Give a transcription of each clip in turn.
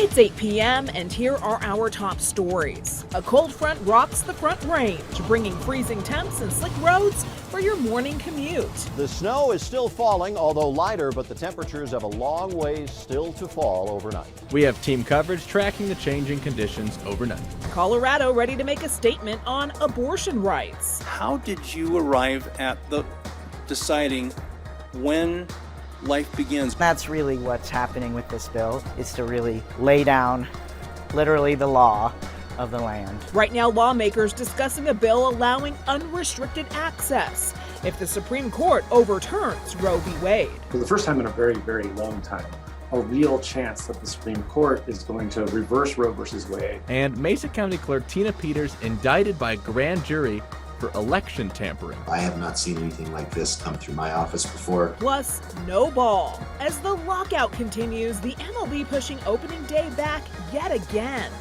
It's 8 p.m. and here are our top stories. A cold front rocks the Front Range, bringing freezing temps and slick roads for your morning commute. The snow is still falling, although lighter, but the temperatures have a long ways still to fall overnight. We have team coverage tracking the changing conditions overnight. Colorado ready to make a statement on abortion rights. How did you arrive at the deciding when life begins? That's really what's happening with this bill, is to really lay down literally the law of the land. Right now, lawmakers discussing a bill allowing unrestricted access if the Supreme Court overturns Roe v. Wade. For the first time in a very, very long time, a real chance that the Supreme Court is going to reverse Roe versus Wade. And Mesa County Clerk Tina Peters indicted by a grand jury for election tampering. I have not seen anything like this come through my office before. Plus, no ball. As the lockout continues, the MLB pushing opening day back yet again.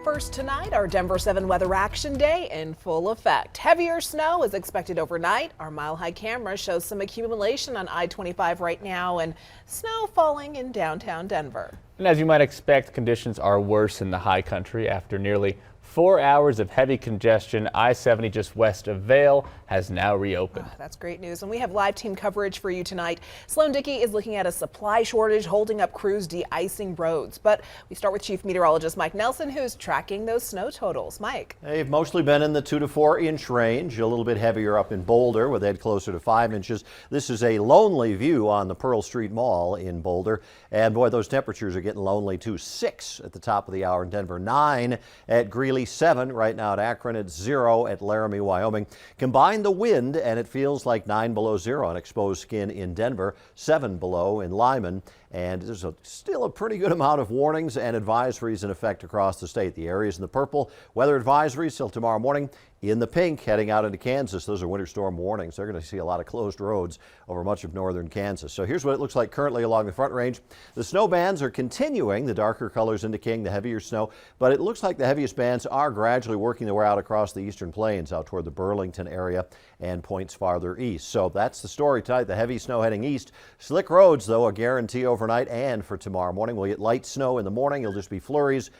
First tonight, our Denver 7 weather action day in full effect. Heavier snow is expected overnight. Our mile-high camera shows some accumulation on I-25 right now and snow falling in downtown Denver. And as you might expect, conditions are worse in the high country. After nearly 4 hours of heavy congestion, I-70 just west of Vail has now reopened. That's great news. And we have live team coverage for you tonight. SLOAN DICKEY is looking at a supply shortage holding up crews de-icing roads. But we start with Chief Meteorologist Mike Nelson, who's tracking those snow totals. Mike. They've mostly been in the 2 to 4 inch range, a little bit heavier up in Boulder, where they had closer to 5 inches. This is a lonely view on the Pearl Street Mall in Boulder. And boy, those temperatures are getting lonely too. 6 at the top of the hour in Denver, 9 at Greeley, 7 right now at Akron, at 0 at Laramie, Wyoming. Combine the wind and it feels like 9 below 0 on exposed skin in Denver, 7 below in Lyman. And there's still a pretty good amount of warnings and advisories in effect across the state. The areas in the purple, weather advisories till tomorrow morning. In the pink, heading out into Kansas, those are winter storm warnings. They're going to see a lot of closed roads over much of northern Kansas. So here's what it looks like currently along the Front Range. The snow bands are continuing, the darker colors indicating the heavier snow, but it looks like the heaviest bands are gradually working their way out across the eastern plains, out toward the Burlington area and points farther east. So that's the story tonight, the heavy snow heading east. Slick roads, though, a guarantee overnight and for tomorrow morning. We'll get light snow in the morning. It'll just be flurries.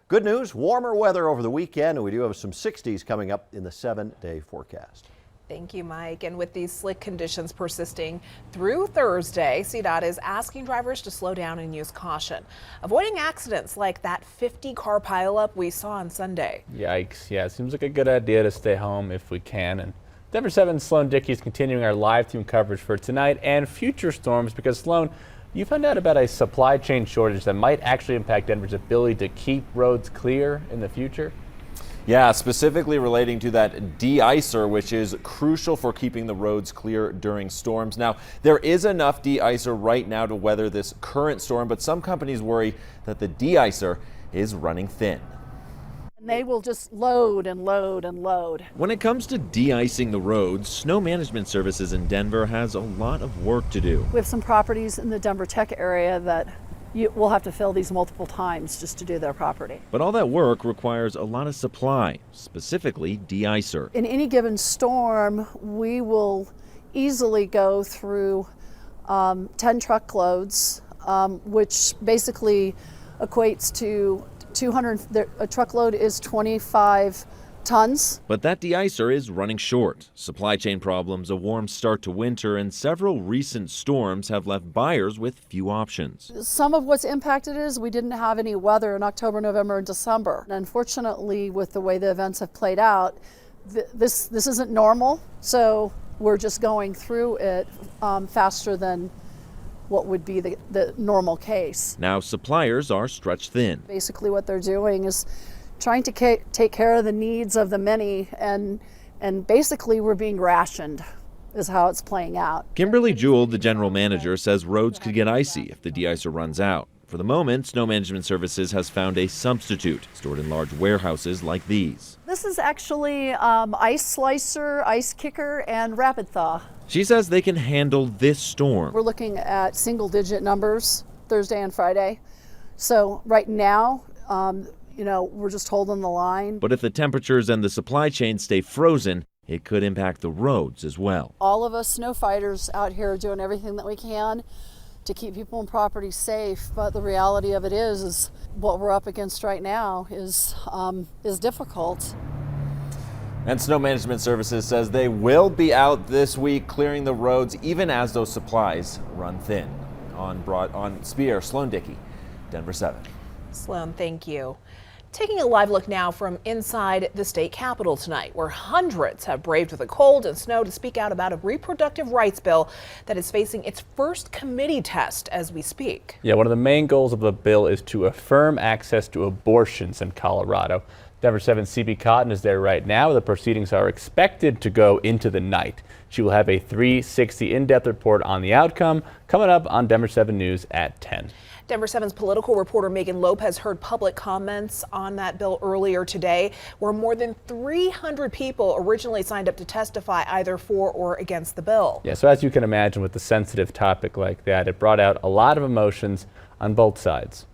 Good news, warmer weather over the weekend, and we do have some 60s coming up in the 7-day forecast. Thank you, Mike. And with these slick conditions persisting through Thursday, CDOT is asking drivers to slow down and use caution, avoiding accidents like that 50-car pileup we saw on Sunday. Yikes. Yeah, it seems like a good idea to stay home if we can. And Denver 7 SLOAN DICKEY is continuing our live team coverage for tonight and future storms because, Sloan, you found out about a supply chain shortage that might actually impact Denver's ability to keep roads clear in the future. Yeah, specifically relating to that de-icer, which is crucial for keeping the roads clear during storms. Now, there is enough de-icer right now to weather this current storm, but some companies worry that the de-icer is running thin. They will just load and load and load. When it comes to de-icing the roads, Snow Management Services in Denver has a lot of work to do. We have some properties in the Denver Tech area that we'll have to fill these multiple times just to do their property. But all that work requires a lot of supply, specifically de-icer. In any given storm, we will easily go through 10 truckloads, which basically equates to 200, a truckload is 25 tons. But that de-icer is running short. Supply chain problems, a warm start to winter, and several recent storms have left buyers with few options. Some of what's impacted is we didn't have any weather in October, November, and December. And unfortunately, with the way the events have played out, this isn't normal. So we're just going through it faster than what would be the normal case. Now suppliers are stretched thin. Basically what they're doing is trying to take care of the needs of the many, and basically we're being rationed is how it's playing out. Kimberly Jewell, the general manager, says roads could get icy if the de-icer runs out. For the moment, Snow Management Services has found a substitute stored in large warehouses like these. This is actually ice slicer, ice kicker, and rapid thaw. She says they can handle this storm. We're looking at single-digit numbers Thursday and Friday. So right now, we're just holding the line. But if the temperatures and the supply chain stay frozen, it could impact the roads as well. All of us snow fighters out here are doing everything that we can to keep people and property safe, but the reality of it is what we're up against right now is difficult. And Snow Management Services says they will be out this week clearing the roads even as those supplies run thin. On Spear, Sloan Dickey, Denver 7. Sloan, thank you. Taking a live look now from inside the state capitol tonight, where hundreds have braved the cold and snow to speak out about a reproductive rights bill that is facing its first committee test as we speak. Yeah, one of the main goals of the bill is to affirm access to abortions in Colorado. Denver 7 CB Cotton is there right now. The proceedings are expected to go into the night. She will have a 360 in-depth report on the outcome coming up on Denver 7 News at 10. Denver 7's political reporter Megan Lopez heard public comments on that bill earlier today, where more than 300 people originally signed up to testify either for or against the bill. Yeah, so as you can imagine with a sensitive topic like that, it brought out a lot of emotions on both sides.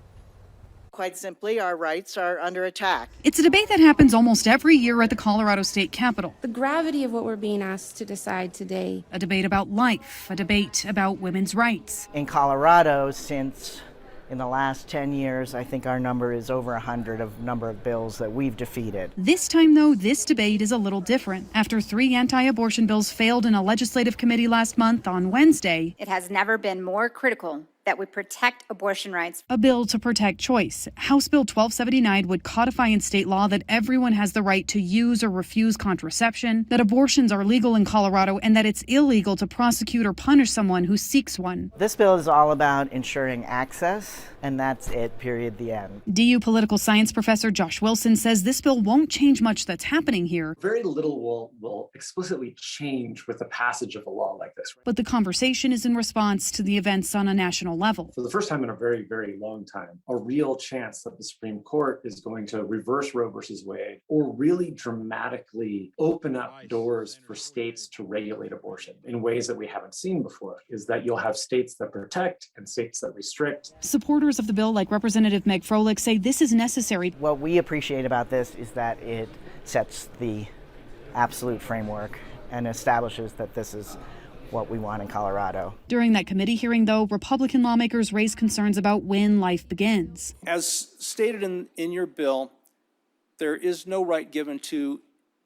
Quite simply, our rights are under attack. It's a debate that happens almost every year at the Colorado State Capitol. The gravity of what we're being asked to decide today. A debate about life, a debate about women's rights. In Colorado, since in the last 10 years, I think our number is over 100 of number of bills that we've defeated. This time, though, this debate is a little different. After 3 anti-abortion bills failed in a legislative committee last month on Wednesday, it has never been more critical that we protect abortion rights. A bill to protect choice. House Bill 1279 would codify in state law that everyone has the right to use or refuse contraception, that abortions are legal in Colorado, and that it's illegal to prosecute or punish someone who seeks one. This bill is all about ensuring access, and that's it, period, the end. DU political science professor Josh Wilson says this bill won't change much that's happening here. Very little will explicitly change with the passage of a law like this. But the conversation is in response to the events on a national level. For the first time in a very, very long time, a real chance that the Supreme Court is going to reverse Roe versus Wade or really dramatically open up doors for states to regulate abortion in ways that we haven't seen before, is that you'll have states that protect and states that restrict. Supporters of the bill, like Representative Meg Froelich, say this is necessary. What we appreciate about this is that it sets the absolute framework and establishes that this is what we want in Colorado. During that committee hearing, though, Republican lawmakers raised concerns about when life begins. As stated in your bill, there is no right given to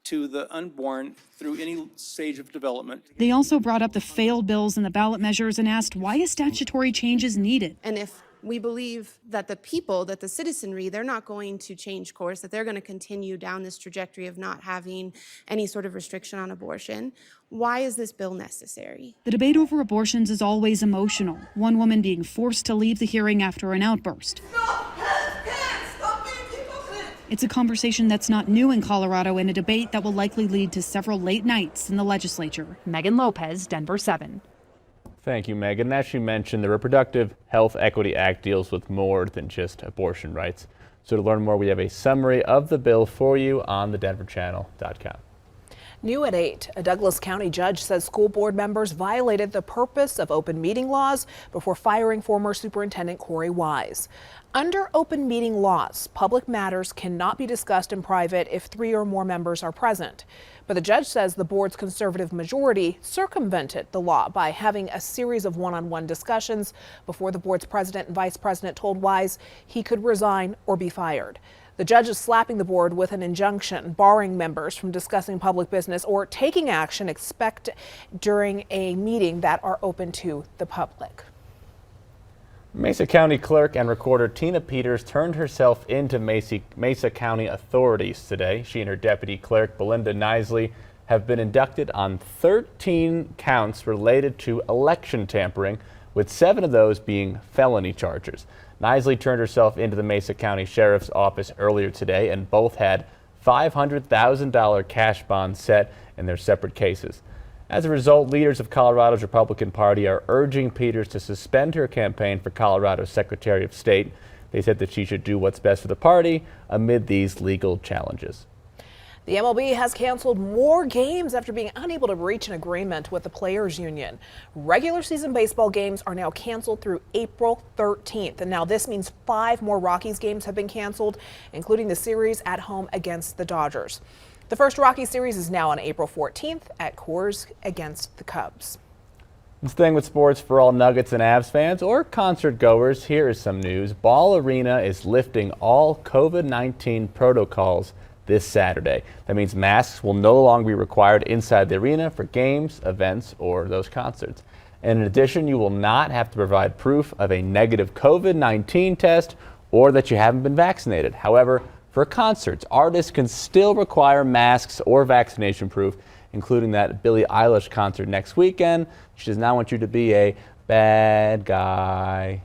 the unborn through any stage of development. They also brought up the failed bills and the ballot measures and asked why a statutory change is needed. And if we believe that the people, that the citizenry, they're not going to change course, that they're going to continue down this trajectory of not having any sort of restriction on abortion, why is this bill necessary? The debate over abortions is always emotional. One woman being forced to leave the hearing after an outburst. It's a conversation that's not new in Colorado and a debate that will likely lead to several late nights in the legislature. Megan Lopez, Denver 7. Thank you, Megan. As you mentioned, the Reproductive Health Equity Act deals with more than just abortion rights. So to learn more, we have a summary of the bill for you on thedenverchannel.com. New at 8, a Douglas County judge says school board members violated the purpose of open meeting laws before firing former Superintendent Corey Wise. Under open meeting laws, public matters cannot be discussed in private if 3 or more members are present. But the judge says the board's conservative majority circumvented the law by having a series of one-on-one discussions before the board's president and vice president told Wise he could resign or be fired. The judge is slapping the board with an injunction barring members from discussing public business or taking action except during a meeting that are open to the public. Mesa County Clerk and Recorder Tina Peters turned herself into Mesa County authorities today. She and her deputy clerk, Belinda Nisley, have been indicted on 13 counts related to election tampering, with 7 of those being felony charges. Nisley turned herself into the Mesa County Sheriff's Office earlier today, and both had $500,000 cash bonds set in their separate cases. As a result, leaders of Colorado's Republican Party are urging Peters to suspend her campaign for Colorado's Secretary of State. They said that she should do what's best for the party amid these legal challenges. The MLB has canceled more games after being unable to reach an agreement with the players' union. Regular season baseball games are now canceled through April 13th. And now this means 5 more Rockies games have been canceled, including the series at home against the Dodgers. The first Rockies series is now on April 14th at Coors against the Cubs. And staying with sports for all Nuggets and Avs fans or concert goers, here is some news. Ball Arena is lifting all COVID-19 protocols this Saturday. That means masks will no longer be required inside the arena for games, events, or those concerts. And in addition, you will not have to provide proof of a negative COVID-19 test or that you haven't been vaccinated. However, for concerts, artists can still require masks or vaccination proof, including that Billie Eilish concert next weekend. She does not want you to be a bad guy.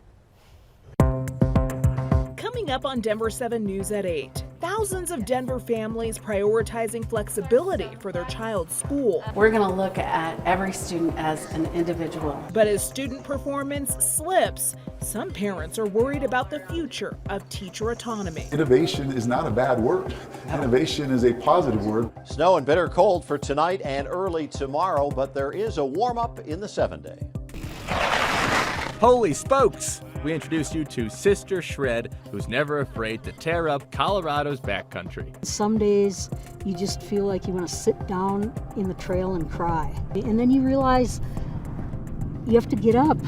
Coming up on Denver 7 News at 8, thousands of Denver families prioritizing flexibility for their child's school. We're going to look at every student as an individual. But as student performance slips, some parents are worried about the future of teacher autonomy. Innovation is not a bad word. Innovation is a positive word. Snow and bitter cold for tonight and early tomorrow, but there is a warm-up in the 7-day. Holy spokes! We introduce you to Sister Shred, who's never afraid to tear up Colorado's backcountry. Some days you just feel like you want to sit down in the trail and cry. And then you realize you have to get up.